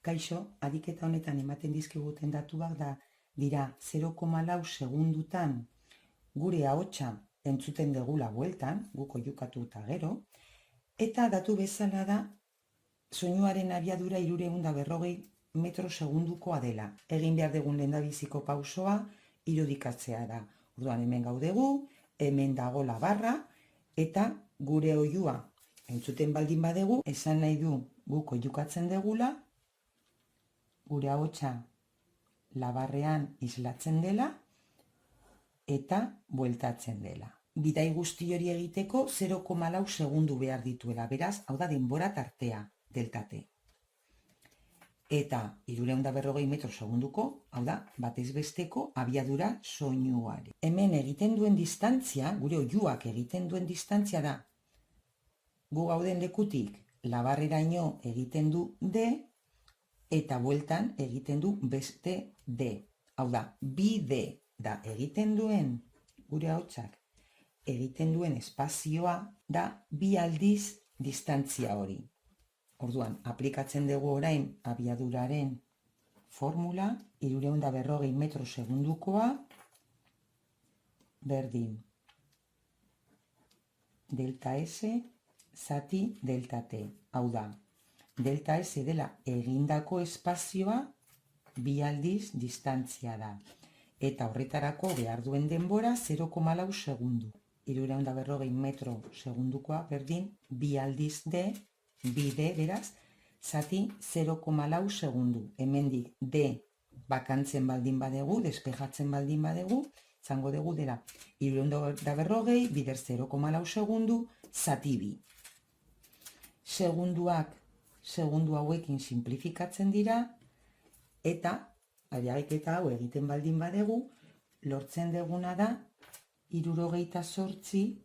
Kaixo, adiketa honetan ematen dizkiguten datuak dira 0,4 segundutan gure ahotsa entzuten degula bueltan, guk oihukatu eta gero, eta datu bezala da soinuaren abiadura 340 metro segundukoa dela. Egin behar dugun lehendabiziko pausoa irudikatzea da. Orduan hemen gaudegu, hemen dago la barra, eta gure oihua entzuten baldin badegu, esan nahi du guk oihukatzen degula, gure ahotsa labarrean islatzen dela eta bueltatzen dela. Bidai guzti hori egiteko 0,4 segundu behar dituela, beraz, hau da denbora tartea, delta T. Eta 340 metro segunduko, hau da, batez besteko abiadura soinuari. Hemen egiten duen distantzia, gure oihuak egiten duen distantzia da, gu gauden lekutik labarreraino egiten du D, eta bueltan egiten du beste D. Hau da, bi D da egiten duen, gure ahotsak egiten duen espazioa da bi aldiz distantzia hori. Orduan, aplikatzen dugu orain abiaduraren formula, 340 metro segundukoa, berdin delta S zati delta T. Hau da, delta S dela egindako espazioa bi aldiz distantzia da. Eta horretarako behar duen denbora 0,4 segundu. 340 metro segundukoa berdin bi aldiz D, bi D beraz, zati 0,4 segundu. Hemendik D bakantzen baldin badegu, despejatzen baldin badegu, zango dugu dela 340 bider 0,4 segundu, zati bi. Segundu hauekin simplifikatzen dira, eta aiagiketa hau egiten baldin badegu, lortzen deguna da 78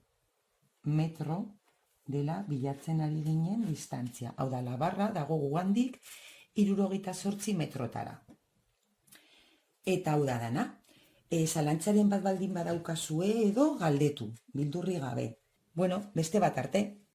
metro dela bilatzen ari ginen distantzia. Hau da, labarra dago gugandik 78 metrotara. Eta hau da dana. Zalantzaren bat baldin badaukazue edo galdetu, bildurri gabe. Bueno, beste bat arte.